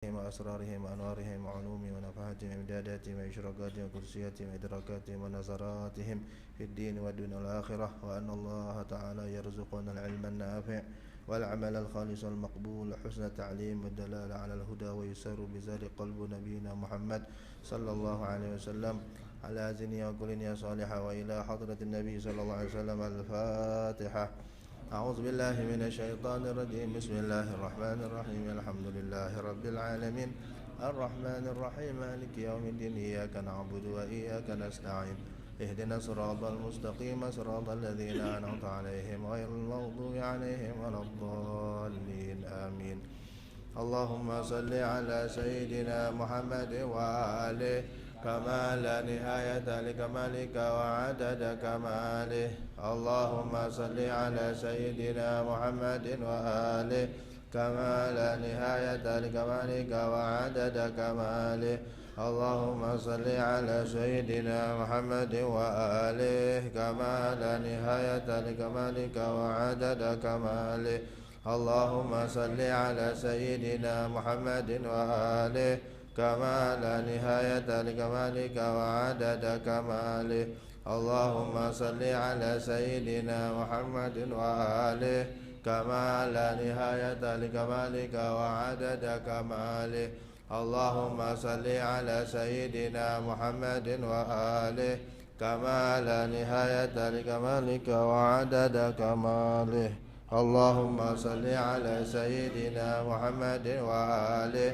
وأسرارهم وأنوارهم وعلومهم ونفحاتهم وإمداداتهم وإشراقاتهم وقدسياتهم وإدراكاتهم ونظراتهم في الدين والدنيا والآخرة، وأن الله تعالى يرزقنا العلم النافع والعمل الخالص المقبول وحسن التعليم والدلالة على الهدى، ويسر بذلك قلب نبينا محمد صلى الله عليه وسلم على أذنه وكلنا صالحة، وإلى حضرة النبي صلى الله عليه وسلم. الفاتحة. أعوذ بالله من الشيطان الرجيم. بسم الله الرحمن الرحيم. الحمد لله رب العالمين الرحمن الرحيم مالك يوم الدين. إياك نعبد وإياك نستعين. اهدنا الصراط المستقيم صراط الذين أنعمت عليهم غير المغضوب عليهم ولا الضالين. آمين. اللهم صل على سيدنا محمد وآله كما لا نهاية لكمالك وعدد كماله. اللهم صل على سيدنا محمد وآله كما لا نهاية لكمالك وعدد كماله. اللهم صل على سيدنا محمد وآله كما لا نهاية لكمالك وعدد كماله. اللهم صل على سيدنا محمد وآله كما لا نهاية لكمالك وعدد كماله. اللهم صل على سيدنا محمد وآله كما لا نهاية لكمالك وعدد كماله. اللهم صل على سيدنا محمد وآله كما لا نهاية لكمالك وعدد كماله. اللهم صل على سيدنا محمد وآله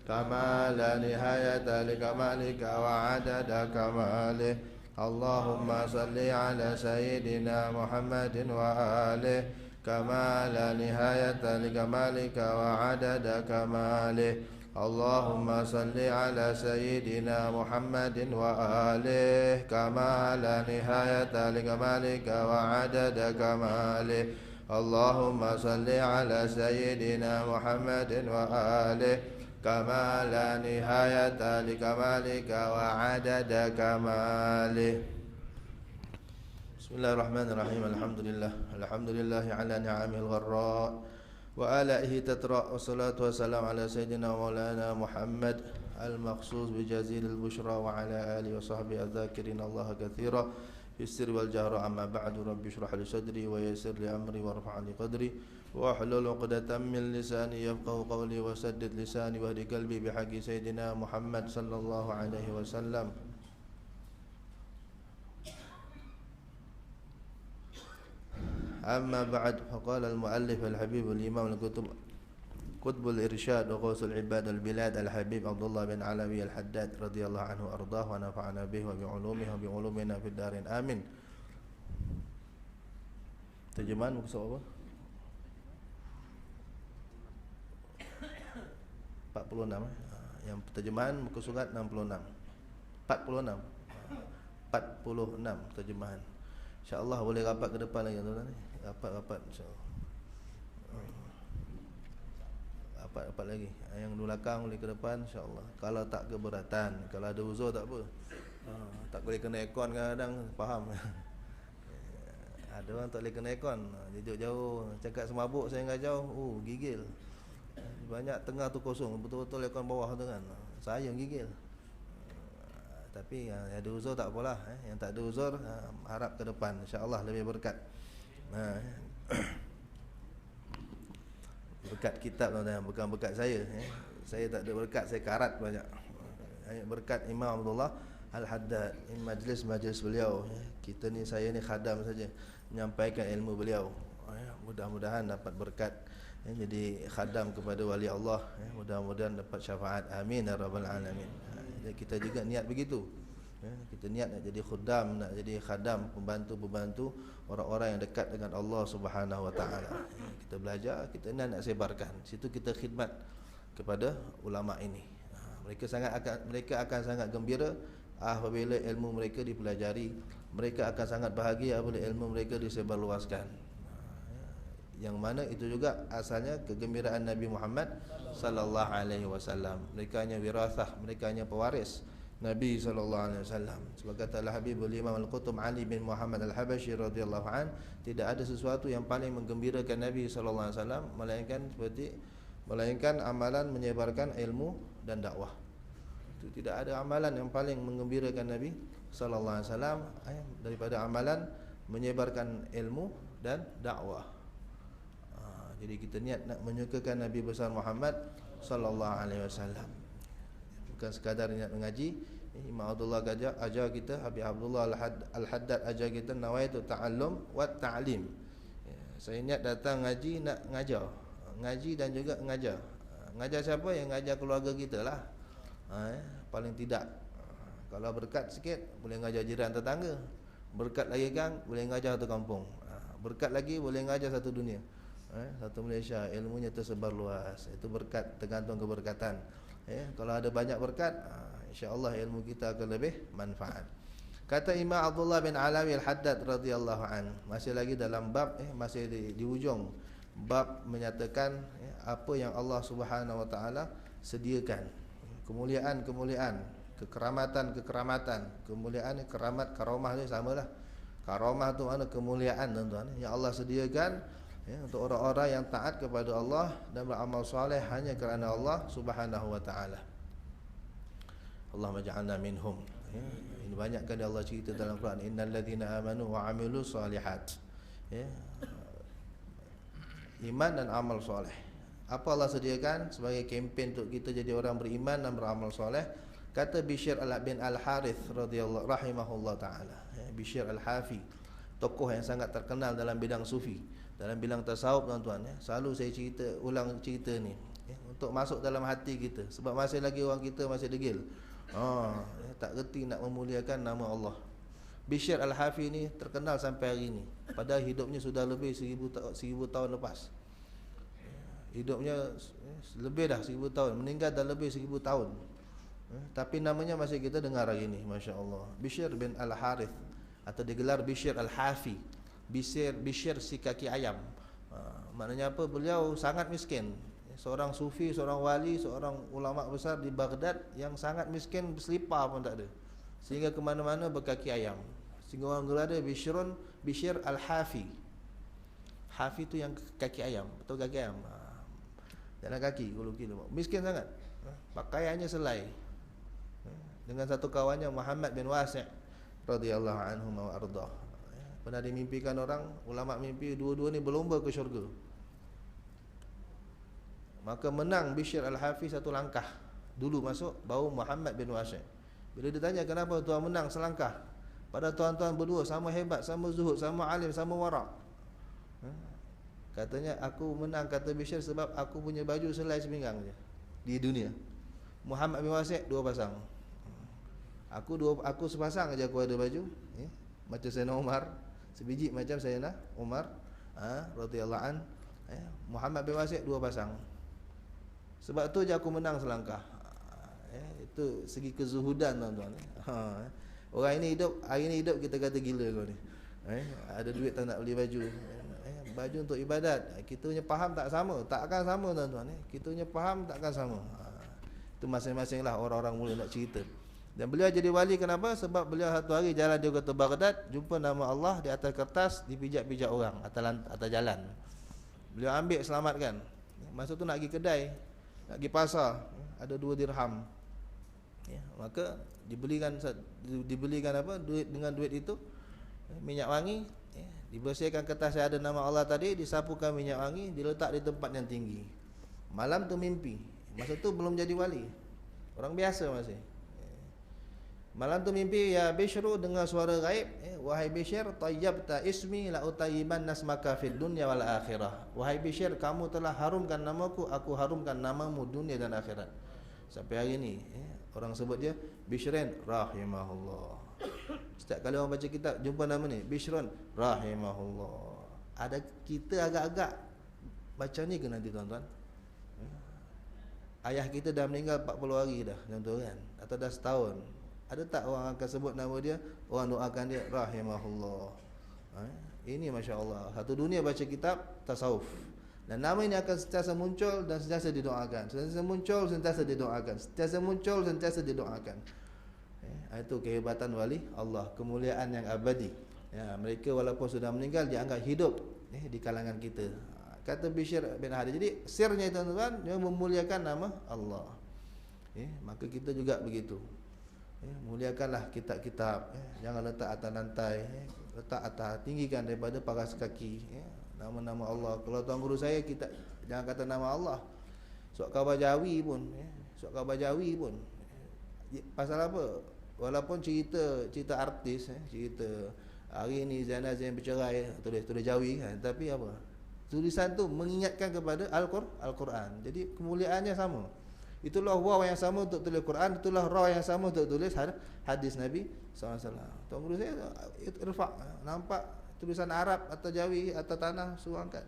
كما لا نهاية لكمالك وعدد كماله. اللهم صل على سيدنا محمد وآله كما لا نهاية لكمالك وعدد كماله. اللهم صل على سيدنا محمد وآله كما لا نهاية لكمالك وعدد كماله. اللهم صل على سيدنا محمد وآله كما لا نهاية لكمالك وعدد كماله. بسم الله الرحمن الرحيم. الحمد لله على نعمه الغراء وآلائه تترى، والصلاة والسلام على سيدنا مولانا محمد المخصوص بجزيل البشرى، وعلى آله وصحبه الذاكرين الله كثيرا في السر والجهر. أما بعد، رب اشرح لي صدري ويسر لي أمري وارفع لي قدري واحلل عقدة من لساني يفقهوا قولي وسدد لساني واهد قلبي بحق سيدنا محمد صلى الله عليه وسلم. أما بعد، فقال المؤلف الحبيب الإمام الكتب قطب الإرشاد وغوث العباد البلاد الحبيب عبد الله بن علوي الحداد رضي الله عنه وأرضاه، ونفعنا به وبعلومه وبعلومنا في الدارين آمين. Terjemahan muka surat apa? 46. Yang terjemahan muka surat 66. 46. 46 terjemahan. InsyaAllah boleh rapat ke depan lagi tuan-tuan ni. Rapat insyaAllah. Rapat lagi. Yang di belakang boleh ke depan insyaAllah. Kalau tak keberatan, kalau ada uzur tak apa. Tak boleh kena aircon kadang-kadang, faham. Ada orang tak boleh kena aircon, duduk jauh, cakap semabuk saya dengan jauh, gigil. Banyak tengah tu kosong, betul-betul aircon bawah tu kan. Saya gigil. Tapi ada uzur tak apalah. Yang tak ada uzur, harap ke depan insya-Allah lebih berkat. Berkat kitab tuan-tuan, bukan berkat saya. Saya tak ada berkat, saya karat banyak. Berkat Imam Abdullah Al-Haddad, ini majlis beliau. Kita ni, saya ni khadam saja, menyampaikan ilmu beliau. Mudah-mudahan dapat berkat, jadi khadam kepada wali Allah. Mudah-mudahan dapat syafaat. Amin ya rabbal alamin. Kita juga niat begitu. Kita niat nak jadi khuddam, nak jadi khadam, pembantu-pembantu orang-orang yang dekat dengan Allah Subhanahu wa taala. Kita belajar, kita nak sebarkan. Situ kita khidmat kepada ulama ini. Mereka akan sangat gembira apabila ilmu mereka dipelajari. Mereka akan sangat bahagia apabila ilmu mereka disebarluaskan. Yang mana itu juga asalnya kegembiraan Nabi Muhammad sallallahu alaihi wasallam. Mereka hanya wirasah, mereka hanya pewaris Nabi sallallahu alaihi wasallam. Sebab kata Al-Habibul Imam Al-Qutb Ali bin Muhammad Al-Habashi radhiyallahu an, tidak ada sesuatu yang paling menggembirakan Nabi sallallahu alaihi wasallam melainkan seperti melainkan amalan menyebarkan ilmu dan dakwah. Itu tidak ada amalan yang paling menggembirakan Nabi sallallahu alaihi wasallam daripada amalan menyebarkan ilmu dan dakwah. Jadi kita niat nak menyukakan Nabi besar Muhammad sallallahu alaihi wasallam. Bukan sekadar niat mengaji. Imam Abdullah ajar kita, Habib Abdullah Al-Haddad ajar kita nawaitu ta'allum wa ta'lim. Saya niat datang ngaji, nak ngajar. Ngaji dan juga ngajar. Ngajar siapa? Yang ngajar keluarga kita lah. Paling tidak, kalau berkat sikit boleh ngajar jiran tetangga. Berkat lagi kan boleh ngajar satu kampung. Berkat lagi boleh ngajar satu dunia. Satu Malaysia, ilmunya tersebar luas. Itu berkat, tergantung keberkatan. Kalau ada banyak berkat, insya-Allah ilmu kita akan lebih manfaat. Kata Imam Abdullah bin Alawi Al-Haddad radhiyallahu an, masih lagi dalam bab masih di ujung bab menyatakan apa yang Allah Subhanahu wa taala sediakan. Kemuliaan-kemuliaan, kekeramatan-kekeramatan. Kemuliaan, keramat, karamah ni samalah. Karamah tu mana kemuliaan tuan-tuan yang Allah sediakan untuk orang-orang yang taat kepada Allah dan beramal soleh hanya kerana Allah Subhanahu wa taala. Allahumma ja'alna minhum. Ini banyak kali Allah cerita dalam Quran, innal ladzina amanu wa 'amilus solihat. Iman dan amal soleh. Apa Allah sediakan sebagai kempen untuk kita jadi orang beriman dan beramal soleh? Kata Bishr bin Al-Harith radhiyallahu rahimahullah taala. Bishr Al-Hafi, tokoh yang sangat terkenal dalam bidang sufi, dalam bidang tasawuf tuan-tuan. Selalu saya ulang cerita ni untuk masuk dalam hati kita, sebab masih lagi orang kita masih degil. Tak reti nak memuliakan nama Allah. Bishr Al-Hafi ni terkenal sampai hari ini, padahal hidupnya sudah lebih 1000 tahun lepas. Hidupnya lebih dah 1000 tahun, meninggal dah lebih 1000 tahun. Tapi namanya masih kita dengar hari ini, masya-Allah. Bishr bin Al-Harith atau digelar Bishr Al-Hafi. Bishr si kaki ayam. Maknanya apa? Beliau sangat miskin. Seorang sufi, seorang wali, seorang ulama besar di Baghdad yang sangat miskin, selipar pun tak ada. Sehingga ke mana-mana berkaki ayam. Sehingga orang gelar dia Bishr Al-Hafi. Hafi tu yang kaki ayam, betul kaki ayam. Jalan kaki kilo-kilo. Miskin sangat. Pakaiannya selai. Dengan satu kawannya Muhammad bin Wasi' radhiyallahu anhu wa ardah. Pernah dimimpikan orang, ulama mimpi dua-dua ni berlomba ke syurga. Maka menang Bishr Al-Hafi satu langkah. Dulu masuk, baru Muhammad bin Wasi'. Bila ditanya kenapa tuan menang selangkah, pada tuan-tuan berdua sama hebat, sama zuhud, sama alim, sama wara'. Katanya aku menang, kata Bishr, sebab aku punya baju selai sepinggang je di dunia. Muhammad bin Wasi' 2 pasang. Aku sepasang aja aku ada baju, macam Sayyidina Umar, sebiji macam Sayyidina Umar radhiyallahu an. Muhammad bin Wasi' 2 pasang. Sebab tu je aku menang selangkah. Itu segi kezuhudan tuan-tuan. Orang ini hidup, hari ini hidup kita kata gila kau ni. Ada duit tak nak beli baju. Baju untuk ibadat. Kita punya faham tak sama, tak akan sama tuan-tuan. Kita punya faham tak akan sama. Itu masing-masing lah orang-orang mula nak cerita. Dan beliau jadi wali kenapa? Sebab beliau satu hari jalan dia kata Baghdad, jumpa nama Allah di atas kertas, dipijak-pijak orang atas jalan. Beliau ambil selamatkan. Masa tu nak pergi kedai, nak pergi pasar, ada 2 dirham. Maka dibelikan apa? Dengan duit itu minyak wangi, dibersihkan kertas yang ada nama Allah tadi, disapukan minyak wangi, diletak di tempat yang tinggi. Malam tu mimpi. Masa tu belum jadi wali, orang biasa masih. Malam tu mimpi, ya Bishru, dengar suara gaib, wahai Bishr, tayyabta ismi la utayyiban nasmaka fid dunya wal akhirah. Wahai Bishr, kamu telah harumkan namaku, aku harumkan namamu dunia dan akhirat. Sampai hari ni orang sebut dia Bishrin rahimahullah. Setiap kali orang baca kitab jumpa nama ni, Bishrun rahimahullah. Ada kita agak-agak baca ni ke nanti tuan-tuan? Ayah kita dah meninggal 40 hari dah, contoh kan, atau dah setahun. Ada tak orang akan sebut nama dia, orang doakan dia rahimahullah? Ini masya-Allah, satu dunia baca kitab tasawuf. Dan nama ini akan sentiasa muncul dan sentiasa didoakan. Sentiasa muncul, sentiasa didoakan. Sentiasa muncul, sentiasa didoakan. Itu kehebatan wali Allah, kemuliaan yang abadi. Mereka walaupun sudah meninggal dianggap hidup di kalangan kita. Kata Bishr bin Harith. Jadi sirnya tuan-tuan, dia memuliakan nama Allah. Maka kita juga begitu. Muliakanlah kitab-kitab. Jangan letak atas lantai. Letak atas, tinggikan daripada paras kaki. Nama-nama Allah. Kalau tuan guru saya, kita jangan kata nama Allah. Surat khabar Jawi pun. Surat khabar Jawi pun. Pasal apa? Walaupun cerita artis, cerita hari ni Zainal Zain bercerai, tulis Jawi kan, tapi apa? Tulisan tu mengingatkan kepada Al-Quran. Jadi kemuliaannya sama. Itulah waw yang sama untuk tulis Quran, itulah ra yang sama untuk tulis hadis Nabi SAW. Tuan guru saya irfa' nampak tulisan Arab atau Jawi atau tanah suruh angkat.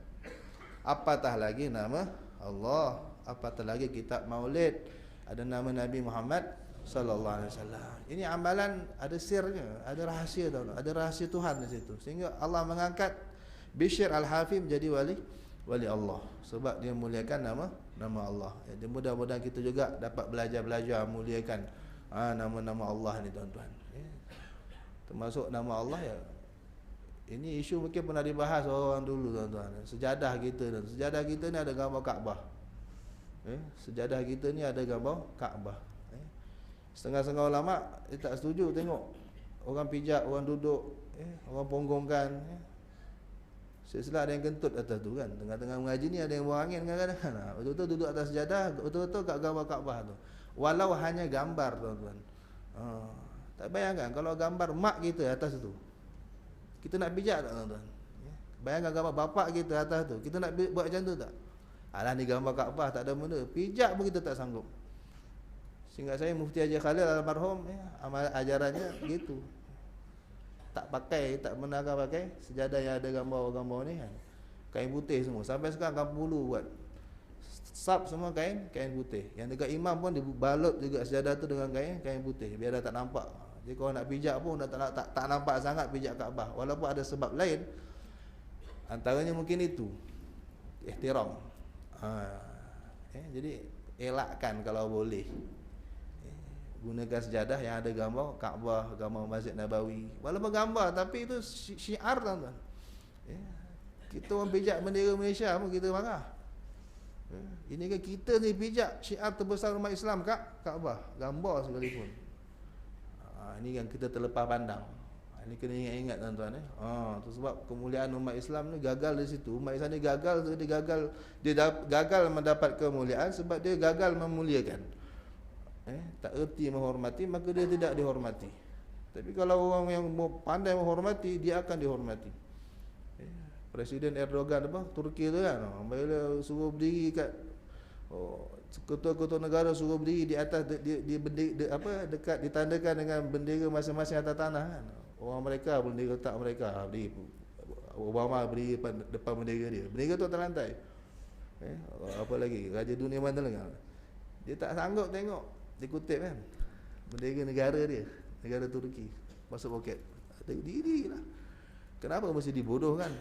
Apatah lagi nama Allah, apatah lagi kitab Maulid, ada nama Nabi Muhammad sallallahu alaihi wasallam. Ini amalan ada sirnya, ada rahsia tahu, ada rahsia Tuhan di situ. Sehingga Allah mengangkat Bishr Al-Hafi menjadi wali Allah sebab dia muliakan nama Allah. Jadi mudah-mudahan kita juga dapat belajar muliakan nama-nama Allah ni tuan-tuan. Termasuk nama Allah ya. Ini isu mungkin pernah dibahas orang dulu tuan-tuan. Sejadah kita ni ada gambar Kaabah. Sejadah kita ni ada gambar Kaabah. Setengah-setengah ulama dia tak setuju tengok orang pijak, orang duduk, orang ponggongkan. Silsilah ada yang kentut atas tu kan. Tengah-tengah mengaji ni ada yang buang angin kadang-kadang. Betul-betul duduk atas sejadah, betul-betul kat gambar Kaabah tu. Walau hanya gambar tuan-tuan. Tak bayangkan kalau gambar mak kita atas tu. Kita nak pijak tak tuan-tuan? Bayangkan gambar bapak kita atas tu. Kita nak buat macam tu tak? Alah ni gambar Kaabah tak ada benda. Pijak pun kita tak sanggup. Sehingga saya Mufti Haji Khalil almarhum amal ajarannya gitu. Tak pernah pakai sejadah yang ada gambar-gambar ni kan. Kain putih semua. Sampai sekarang Kampung Ulu buat sab semua kain putih. Yang dekat imam pun dibalut juga sejadah tu dengan kain putih biar dah tak nampak. Jadi kalau nak pijak pun dah tak nampak sangat pijak Kaabah. Walaupun ada sebab lain. Antaranya mungkin itu ihtiram. Jadi elakkan kalau boleh. Gunakan sejadah yang ada gambar Kaabah, gambar Masjid Nabawi. Walaupun gambar tapi itu syiar tuan-tuan. Kita orang pijak bendera Malaysia pun kita marah. Ini kan kita ni pijak syiar terbesar umat Islam Kaabah, gambar sekalipun. Ini yang kita terlepas pandang. Ini kena ingat tuan-tuan. Tu sebab kemuliaan umat Islam ni gagal di situ. Umat Islam ni dia gagal mendapat kemuliaan sebab dia gagal memuliakan. Tak erti menghormati, maka dia tidak dihormati. Tapi kalau orang yang pandai menghormati, dia akan dihormati. Presiden Erdogan Turki tu kan, bila suruh berdiri kat ketua-ketua negara suruh berdiri di atas dekat ditandakan dengan bendera masing-masing atas tanah kan. Orang mereka bendera letak mereka berdiri. Obama berdiri depan bendera dia. Bendera tu atas lantai. Apa lagi? Raja dunia mana lagi? Dia tak sanggup tengok. Dia kutip kan bendera negara dia, negara Turki, masuk poket. Tengok diri lah. Kenapa mesti dibodohkan?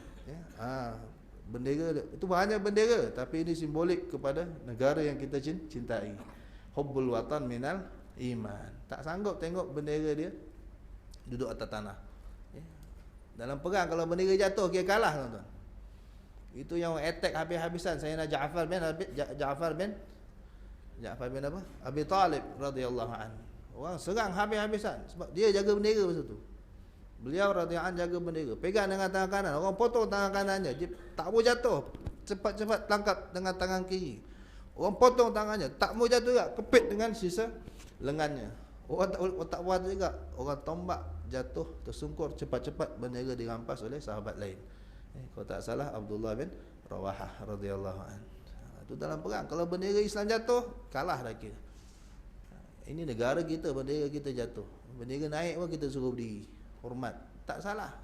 Bendera itu hanya bendera, tapi ini simbolik kepada negara yang kita cintai. Hubbul watan minal iman. Tak sanggup tengok bendera dia duduk atas tanah. Dalam perang kalau bendera jatuh kira kalah tuan-tuan. Itu yang attack habis-habisan Sayyidina Ja'far bin apa? Abi Talib radhiyallahu anhu. Orang serang habis-habisan sebab dia jaga bendera masa tu. Beliau radhiyallahu anhu jaga bendera. Pegang dengan tangan kanan, orang potong tangan kanannya. Dia tak mau jatuh. Cepat-cepat tangkap dengan tangan kiri. Orang potong tangannya, tak mau jatuh juga, kepit dengan sisa lengannya. Orang tak buat juga. Orang tombak jatuh, tersungkur, cepat-cepat bendera dirampas oleh sahabat lain. Kalau tak salah Abdullah bin Rawahah radhiyallahu anhu. Itu dalam perang. Kalau bendera Islam jatuh, kalah dah kira. Ini negara kita, bendera kita jatuh. Bendera naik pun kita suruh berdiri. Hormat. Tak salah.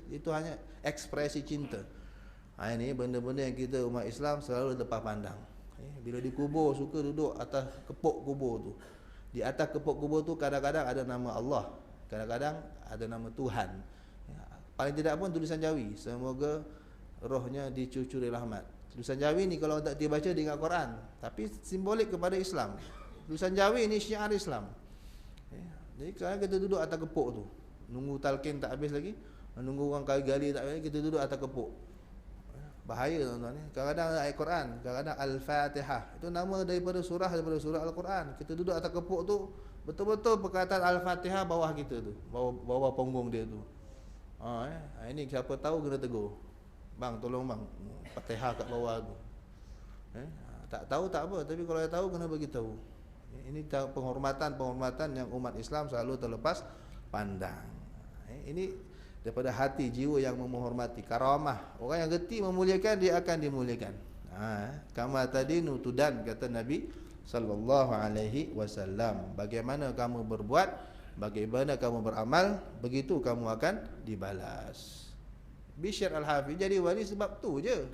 Itu hanya ekspresi cinta. Ini benda-benda yang kita umat Islam selalu lepas pandang. Bila dikubur, suka duduk atas kepuk kubur tu. Di atas kepuk kubur tu kadang-kadang ada nama Allah. Kadang-kadang ada nama Tuhan. Paling tidak pun tulisan Jawi. Semoga rohnya dicucuri rahmat. Tulisan Jawi ni kalau tak dibaca dengan Quran, tapi simbolik kepada Islam. Tulisan Jawi ni syiar Islam. Jadi kalau kita duduk atas kepuk tu, nunggu talqin tak habis lagi, nunggu orang gali tak habis lagi, kita duduk atas kepuk. Bahaya tuan-tuan ni. Kadang-kadang ayat Quran, kadang-kadang Al-Fatihah. Itu nama daripada surah Al-Quran. Kita duduk atas kepuk tu, betul-betul perkataan Al-Fatihah bawah kita tu, bawah punggung dia tu. Ini siapa tahu kena tegur. Bang, tolong bang, Fatihah kat bawah tu. Tak tahu tak apa, tapi kalau tahu kena bagi tahu. Ini penghormatan yang umat Islam selalu terlepas pandang. Ini daripada hati jiwa yang menghormati, karamah. Orang yang reti memuliakan, dia akan dimuliakan. Kama tadinu tudan, kata Nabi sallallahu alaihi wasallam. Bagaimana kamu berbuat, bagaimana kamu beramal, begitu kamu akan dibalas. Bishr Al-Hafiz jadi wali sebab tu je.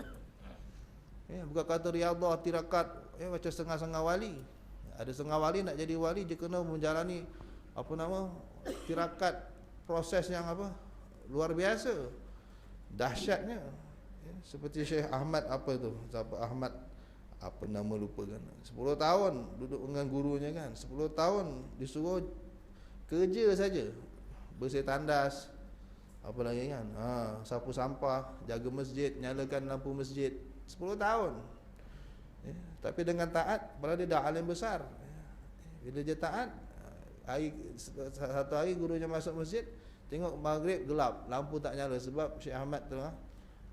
Bukan kata riadah, tirakat, macam setengah-setengah wali. Ada setengah wali nak jadi wali, dia kena menjalani tirakat, proses yang luar biasa, dahsyatnya. Seperti Syekh Ahmad Ahmad lupa kan. 10 tahun duduk dengan gurunya kan. 10 tahun disuruh kerja saja. Bersih tandas, apa lagi kan. Sapu sampah, jaga masjid, nyalakan lampu masjid. 10 tahun. Tapi dengan taat, padahal dia dah alim besar. Bila dia taat, satu hari gurunya masuk masjid, tengok maghrib gelap, lampu tak nyala sebab Syekh Ahmad tu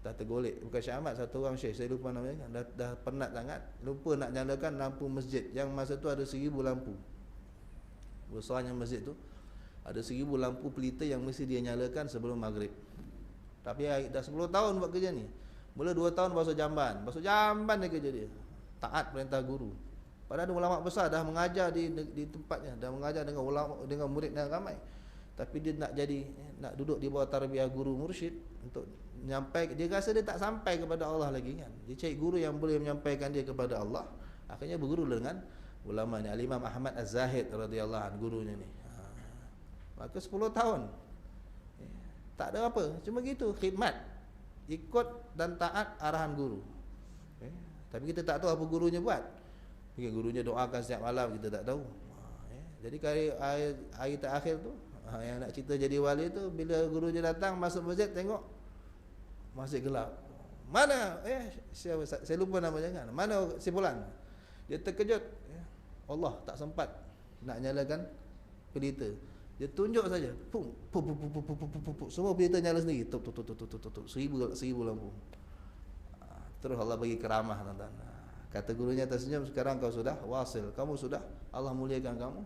dah tergolek. Bukan Syekh Ahmad, satu orang Syekh, saya lupa namanya, dah penat sangat, lupa nak nyalakan lampu masjid. Yang masa tu ada 1000 lampu. Besarnya masjid tu ada 1000 lampu pelita yang mesti dia nyalakan sebelum maghrib. Tapi dah 10 tahun buat kerja ni. Mula 2 tahun basuh jamban dia kerja dia. Taat perintah guru. Padahal ada ulama besar dah mengajar di tempatnya, dah mengajar dengan ulama, dengan murid yang ramai. Tapi dia nak duduk di bawah tarbiyah guru mursyid untuk menyampaikan. Dia rasa dia tak sampai kepada Allah lagi kan. Dia cari guru yang boleh menyampaikan dia kepada Allah. Akhirnya berguru dengan ulama ni, Al-Imam Ahmad Az-Zahid radhiyallahu anhu, gurunya ni. Maka 10 tahun. Tak ada apa, cuma gitu, khidmat. Ikut dan taat arahan guru. Tapi kita tak tahu apa gurunya buat. Mungkin gurunya doakan setiap malam, kita tak tahu. Jadi hari terakhir tu, yang nak cerita jadi wali tu, bila gurunya datang masuk masjid, tengok masjid gelap. Mana? Saya lupa namanya kan. Mana si fulan? Dia terkejut. Allah tak sempat nak nyalakan pelita. Dia tunjuk saja. Pum, pum, pum, pum, pum, pum, pum, pum. Semua pelita nyala sendiri. Tup, tup, tup, tup, tup, tup, tup. 1000 lampu. Terus Allah bagi keramah, tuan-tuan. Kata gurunya tersenyum, sekarang kau sudah wasil. Kamu sudah, Allah muliakan kamu.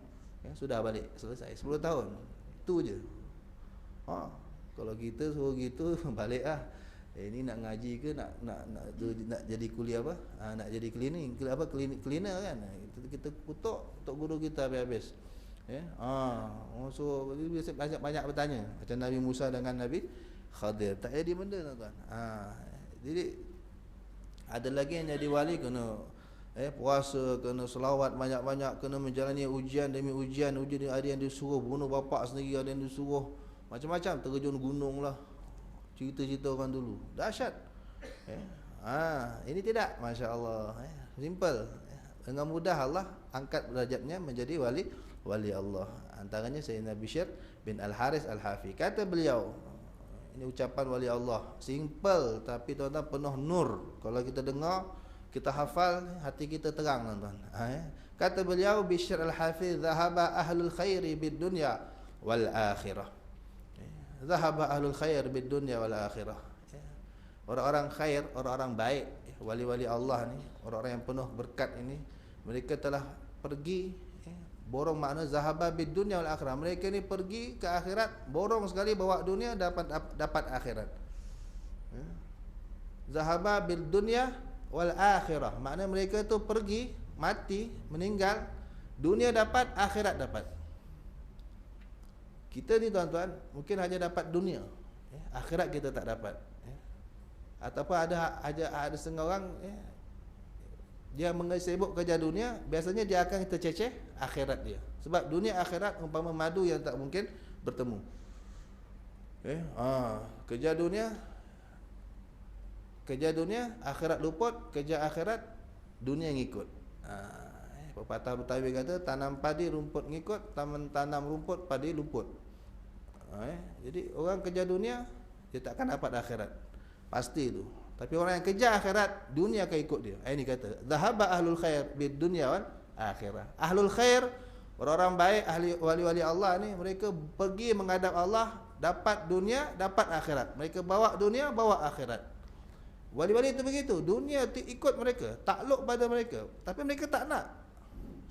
Sudah balik, selesai. 10 tahun. Itu je. Kalau kita suruh gitu, balik lah. Ini nak ngaji ke nak jadi kuliah apa? Nak jadi cleaner kan? Kita kutuk untuk guru kita habis-habis. So banyak bertanya macam Nabi Musa dengan Nabi Khadir. Tak jadi benda, tuan-tuan. Jadi ada lagi yang jadi wali kena puasa, kena selawat banyak-banyak, kena menjalani ujian demi ujian. Ada yang disuruh bunuh bapak sendiri, ada yang disuruh macam-macam, terjun gunung lah. Cerita-cerita orang dulu dahsyat. Ini tidak, masya-Allah, simple. Dengan mudah Allah angkat derajatnya menjadi wali Allah. Antaranya Sayyidina Bishr bin Al-Haris Al-Hafi. Kata beliau, ini ucapan wali Allah, simple tapi tuan-tuan penuh nur. Kalau kita dengar, kita hafal, hati kita terang, tuan-tuan. Kata beliau, Bishr Al-Hafi, zahaba ahlul khairi bid dunya wal akhirah. Zahaba ahlul khair bid dunya wal akhirah. Orang-orang khair, orang-orang baik, wali-wali Allah ni, orang-orang yang penuh berkat ini, mereka telah pergi, borong makna zahaba bid dunya wal akhirah. Mereka ni pergi ke akhirat, borong sekali bawa dunia, dapat akhirat. Zahaba bil dunya wal akhirah. Makna mereka tu pergi, mati, meninggal, dunia dapat, akhirat dapat. Kita ni, tuan-tuan, mungkin hanya dapat dunia, akhirat kita tak dapat. Ataupun ada setengah orang, dia sibuk kerja dunia, biasanya dia akan terceceh akhirat dia. Sebab dunia akhirat umpama madu yang tak mungkin bertemu. Kerja dunia, akhirat luput, kerja akhirat, dunia ngikut. Pepatah Betawi kata, tanam padi rumput ngikut, tanam rumput padi luput. Jadi orang kerja dunia, dia takkan dapat akhirat, pasti tu. Tapi orang yang kejar akhirat, dunia akan ikut dia. Ini kata, dhahaba ahlul khair bid dunya wal akhirah. Ahlul khair, orang-orang baik, ahli wali-wali Allah ni, mereka pergi menghadap Allah, dapat dunia, dapat akhirat. Mereka bawa dunia, bawa akhirat. Wali-wali itu begitu, dunia ikut mereka, takluk pada mereka. Tapi mereka tak nak.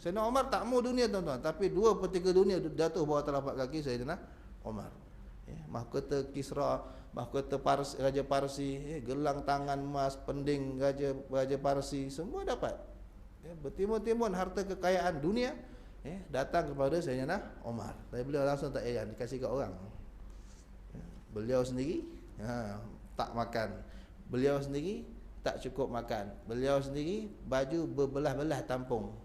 Sayyidina Umar tak mau dunia, tuan-tuan. Tapi 2/3 dunia jatuh bawah telapak kaki Sayyidina Umar. Mahkota Kisra, mahkota Raja Parsi, gelang tangan emas, pending Raja Parsi, semua dapat. Bertimbun-timbun harta kekayaan dunia datang kepada Sayyidina Umar. Tapi beliau langsung tak heran, dikasih kat orang. Beliau sendiri tak makan. Beliau sendiri tak cukup makan. Beliau sendiri baju berbelah-belah tampung.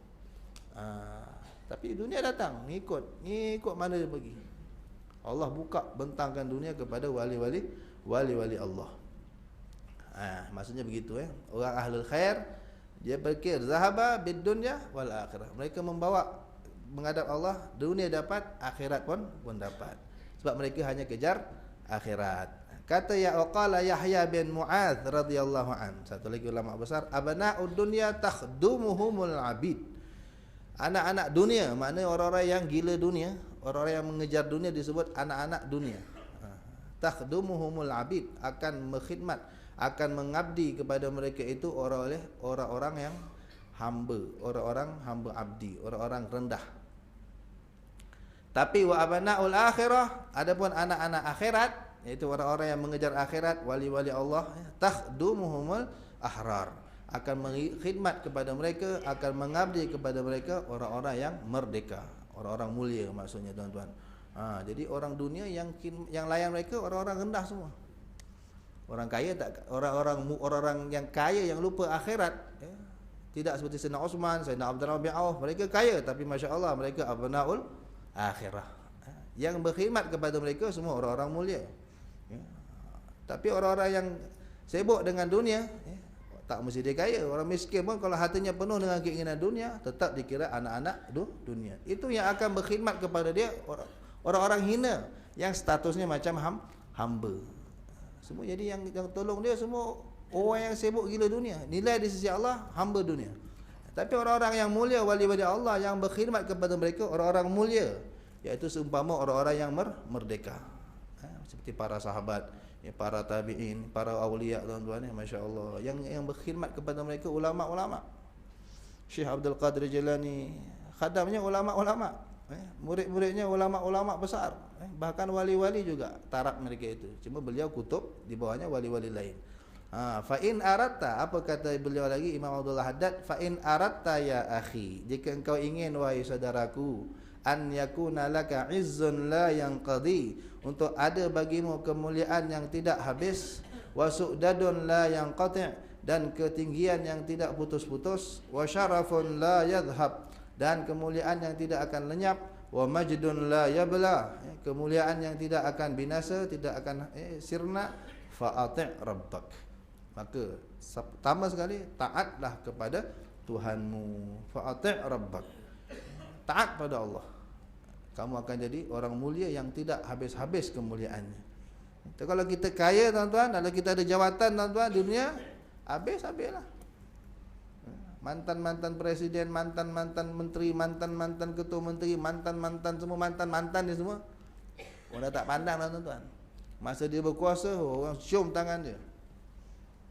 Tapi dunia datang, ngikut mana dia pergi. Allah buka, bentangkan dunia kepada wali-wali Allah. Maksudnya begitu. Orang ahlul khair, dia berkir zahaba bid dunya wal akhirah. Mereka membawa menghadap Allah, dunia dapat, akhirat pun dapat. Sebab mereka hanya kejar akhirat. Kata waqala Yahya bin Mu'adz radhiyallahu an, satu lagi ulama besar, abna'ud dunya takhdumuhumul abid. Anak-anak dunia, maknanya orang-orang yang gila dunia, orang-orang yang mengejar dunia disebut anak-anak dunia. Takhdumuhumul abid, akan berkhidmat, akan mengabdi kepada mereka itu orang-orang yang hamba, orang-orang hamba abdi, orang-orang rendah. Tapi wa abnaul akhirah, adapun anak-anak akhirat, iaitu orang-orang yang mengejar akhirat, wali-wali Allah, takhdumuhumul ahrar, akan mengkhidmat kepada mereka, akan mengabdi kepada mereka orang-orang yang merdeka, orang-orang mulia maksudnya, tuan-tuan. Jadi orang dunia yang layan mereka orang-orang rendah semua. Orang kaya tak, orang-orang yang kaya yang lupa akhirat, tidak seperti Sayyidina Uthman, Sayyidina Abdurrahman bin Auf, mereka kaya tapi masya-Allah mereka abnaul akhirah. Yang berkhidmat kepada mereka semua orang-orang mulia. Tapi orang-orang yang sibuk dengan dunia, tak mesti dia kaya. Orang miskin pun kalau hatinya penuh dengan keinginan dunia, tetap dikira anak-anak dunia. Itu yang akan berkhidmat kepada dia orang-orang hina yang statusnya macam hamba. Semua jadi yang tolong dia semua orang yang sibuk gila dunia. Nilai di sisi Allah hamba dunia. Tapi orang-orang yang mulia, wali-wali Allah yang berkhidmat kepada mereka orang-orang mulia, iaitu seumpama orang-orang yang merdeka. Seperti para sahabat, para tabi'in, para awliya, tuan-tuan, masya-Allah, yang berkhidmat kepada mereka ulama-ulama. Syekh Abdul Qadir Jilani, khadamnya ulama-ulama, murid-muridnya ulama-ulama besar, bahkan wali-wali juga taraf mereka itu. Cuma beliau kutub, di bawahnya wali-wali lain. Fa in aratta, apa kata beliau lagi Imam Abdullah Haddad, fa in aratta ya akhi, jika engkau ingin wahai saudaraku, an yakuna laka izzun la yanqadi, untuk ada bagimu kemuliaan yang tidak habis, wa su'dadun la yanqati', dan ketinggian yang tidak putus-putus, wa syarafun la yadhhab, dan kemuliaan yang tidak akan lenyap, wa majdun la yabla, kemuliaan yang tidak akan binasa, tidak akan sirna, fa ati' rabbak, maka pertama sekali taatlah kepada Tuhanmu. Fa ati' rabbak, taat pada Allah, kamu akan jadi orang mulia yang tidak habis-habis kemuliaannya. Kalau kita kaya, tuan-tuan, kalau kita ada jawatan, tuan-tuan, dunia habis-habislah. Mantan-mantan presiden, mantan-mantan menteri, mantan-mantan ketua menteri, mantan-mantan semua, mantan-mantan dia semua, orang tak pandang, tuan-tuan. Masa dia berkuasa, orang cium tangan dia,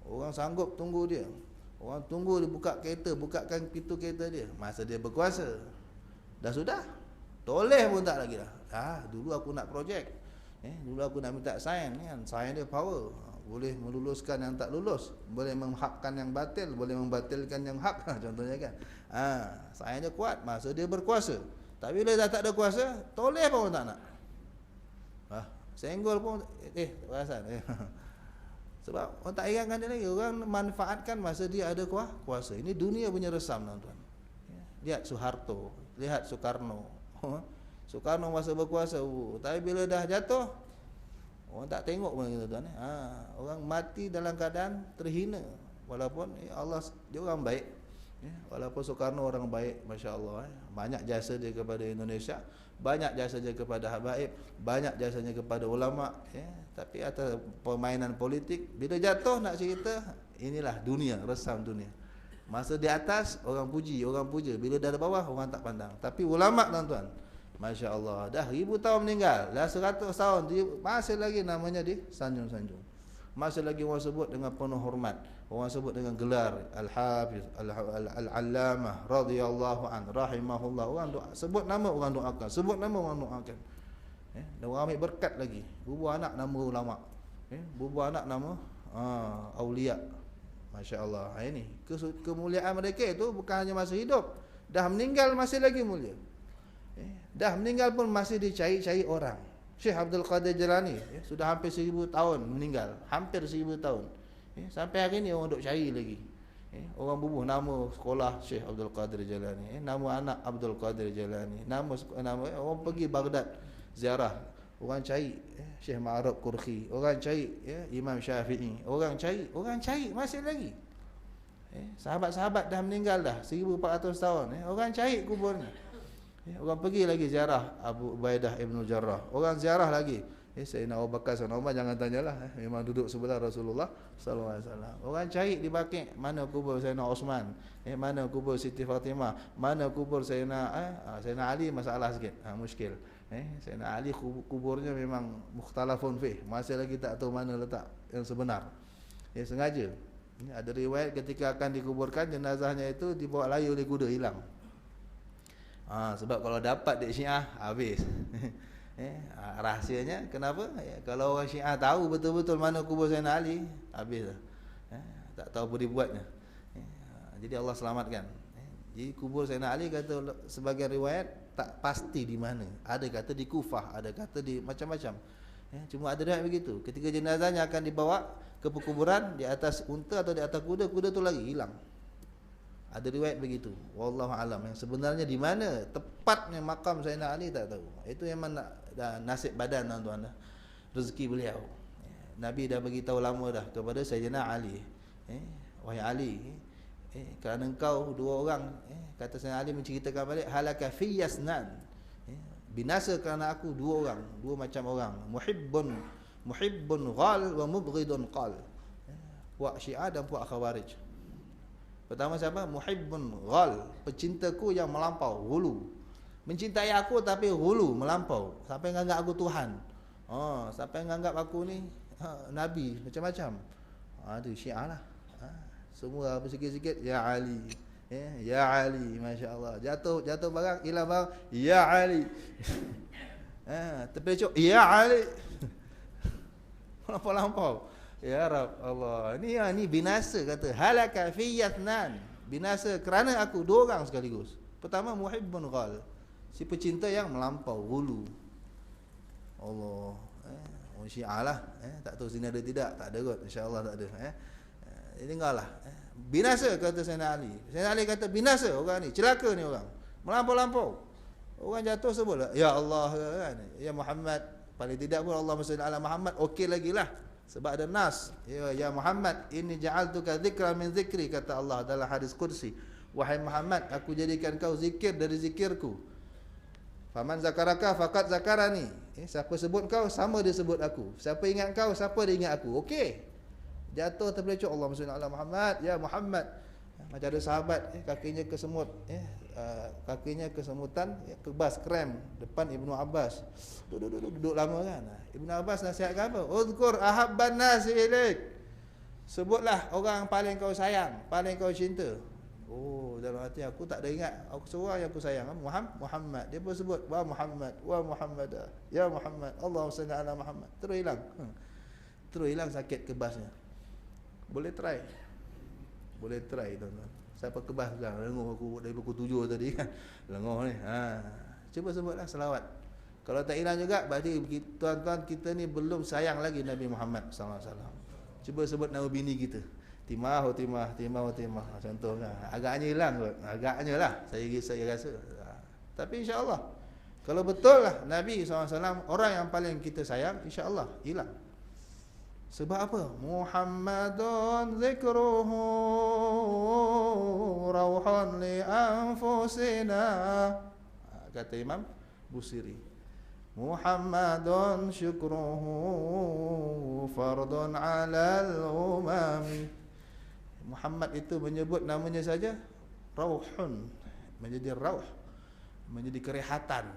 orang sanggup tunggu dia, orang tunggu dia buka kereta, bukakan pintu kereta dia. Masa dia berkuasa, dah sudah, toleh pun tak lagi dah. Dulu aku nak projek, dulu aku nak minta sign, kan, sign dia power, boleh meluluskan yang tak lulus, boleh menghakkan yang batil, boleh membatilkan yang hak, contohnya kan. Sign dia kuat masa dia berkuasa. Tapi bila dah tak ada kuasa, toleh pun tak nak. Senggol pun perasan. Sebab orang tak ingatkan dia lagi, orang manfaatkan masa dia ada kuasa. Ini dunia punya resam, tuan-tuan. Lihat Soeharto, lihat Soekarno. Soekarno masa berkuasa, tapi bila dah jatuh, orang tak tengok pun, tuan-tuan. Orang mati dalam keadaan terhina, walaupun Allah, dia orang baik. Walaupun Soekarno orang baik, masya-Allah, banyak jasa dia kepada Indonesia, banyak jasa dia kepada habaib, banyak jasanya kepada ulama, tapi atas permainan politik, bila jatuh nak cerita Inilah dunia, resam dunia. Masa di atas orang puji, orang puja. Bila dah di bawah orang tak pandang. Tapi ulama tuan-tuan, Masya Allah, dah 1000 tahun meninggal, dah 100 tahun, masih lagi namanya disanjung-sanjung. Masih lagi orang sebut dengan penuh hormat. Orang sebut dengan gelar Al-Hafiz, Al-Allamah radhiyallahu an, rahimahullah. Orang doa, sebut nama orang doakan, sebut nama orang doakan. Dan orang ambil berkat lagi. Bubuh anak nama ulama. Bubuh anak nama aulia. Masya Allah. Ini kemuliaan mereka itu bukan hanya masa hidup, dah meninggal masih lagi mulia. Dah meninggal pun masih dicari-cari orang. Syekh Abdul Qadir Jalani sudah hampir 1000 tahun meninggal, hampir 1000 tahun. Sampai hari ni orang duk cari lagi. Orang bubuh nama sekolah Syekh Abdul Qadir Jalani, nama anak Abdul Qadir Jalani, nama orang pergi Baghdad ziarah, orang cari Syekh Ma'arab Qurhi, orang cari Imam Syafi'i, orang cari masih lagi. Sahabat-sahabat dah meninggal dah 1400 tahun, orang cari kuburnya. Orang pergi lagi ziarah Abu Ubaidah Ibn Jarrah, orang ziarah lagi Sayyidina Abu Bakar, Sayyidina Umar, jangan tanyalah, memang duduk sebelah Rasulullah sallallahu alaihi wasallam. Orang cari di Baqi', mana kubur Sayyidina Osman, mana kubur Siti Fatimah, mana kubur Sayyidina Ali, masalah sikit, muskil. Sayyidina Ali kuburnya memang mukhtalafun fih, masih lagi tak tahu mana letak yang sebenar. Sengaja. Ada riwayat ketika akan dikuburkan, jenazahnya itu dibawa layu oleh kuda, hilang. Sebab kalau dapat dek Syiah habis. Rahsianya kenapa? Kalau orang Syiah tahu betul-betul mana kubur Sayyidina Ali, habis dah. Tak tahu apa dibuatnya. Jadi Allah selamatkan. Jadi kubur Sayyidina Ali, kata sebagian riwayat tak pasti di mana. Ada kata di Kufah, ada kata di macam-macam. Cuma ada riwayat begitu. Ketika jenazahnya akan dibawa ke perkuburan, di atas unta atau di atas kuda, kuda tu lagi hilang. Ada riwayat begitu. Wallahu alam. Yang sebenarnya di mana tepatnya makam Sayyidina Ali tak tahu. Itu memang nasib badan tuan-tuan, rezeki beliau. Nabi dah bagi tahu lama dah kepada Sayyidina Ali. Wahai Ali, kerana engkau dua orang, kata Sayyidina Ali menceritakan balik, halaka fi yasnan, binasa kerana aku dua orang, dua macam orang, muhibbun ghal wa mubghidun qal. Puak Syiah dan puak Khawarij. Pertama siapa? Muhibbun ghal, pecintaku yang melampau, hulu. Mencintai aku tapi hulu, melampau, sampai menganggap aku Tuhan. Sampai menganggap aku ni Nabi, macam-macam. Itu Syiah lah. Semua apa sikit-sikit ya Ali. Ya Ali, Masya Allah. Jatuh barang, hilang barang, ya Ali. Terpelecok, ya Ali. Lampau-lampau. Ya Rab Allah. Ini binasa, kata halaka fi yathnan. Binasa kerana aku dua orang sekaligus. Pertama muhibbun ghal, si pecinta yang melampau, hulu. Allah. Orang Syiah lah. Tak tahu sini ada tidak? Tak ada kot. InsyaAllah tak ada. Ini enggaklah. Binasa, kata Sayyidina Ali. Sayyidina Ali kata binasa orang ni, celaka ni orang. Melampau-lampau. Orang jatuh sebutlah ya Allah kan. Ya Muhammad. Paling tidak pun Allahumma salli ala Muhammad, okey lagi lah. Sebab ada nas, ya Muhammad, inni ja'altuka dzikran min dzikri, kata Allah dalam hadis qudsi. Wahai Muhammad, aku jadikan kau zikir dari zikirku. Faman zakaraka faqad zakarani. Siapa sebut kau, sama dia sebut aku. Siapa ingat kau, siapa dia ingat aku. Okey. Jatuh terpelecok, Allahumma shalli ala Muhammad, ya Muhammad. Macam ada sahabat, kakinya kesemut, kakinya kesemutan, kebas krem depan Ibnu Abbas. Duduk lama kan. Ibnu Abbas nasihatkan apa? Uzkur ahabban nasi ilaik. Sebutlah orang paling kau sayang, paling kau cinta. Dalam hati aku tak ada ingat, aku seorang yang aku sayang, Muhammad. Dia pun sebut wa Muhammad, wa Muhammad, ya Muhammad, Allahumma salli ala Muhammad. Terus hilang sakit kebasnya. Boleh try tuan-tuan. Siapa kebas bilang lenguh aku dari pukul 7 tadi kan. Lenguh ni. Cuba sebutlah selawat. Kalau tak hilang juga, berarti tuan-tuan kita ni belum sayang lagi Nabi Muhammad sallallahu alaihi wasallam. Cuba sebut nama bini kita. Timah. Contohnya. Agaknya hilang kot. Agaknya lah. Saya rasa. Tapi insya-Allah, kalau betul lah Nabi SAW orang yang paling kita sayang, insya-Allah hilang. Sebab apa? Muhammadun zikruhu rauhan li anfusina, kata Imam Busiri. Muhammadun syukruhu fardun alal umami. Muhammad itu menyebut namanya saja rauhun, menjadi rauh, menjadi kerehatan,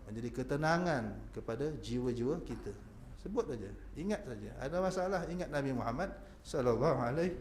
menjadi ketenangan kepada jiwa-jiwa kita. Sebut saja, ingat saja. Ada masalah, ingat Nabi Muhammad sallallahu alaihi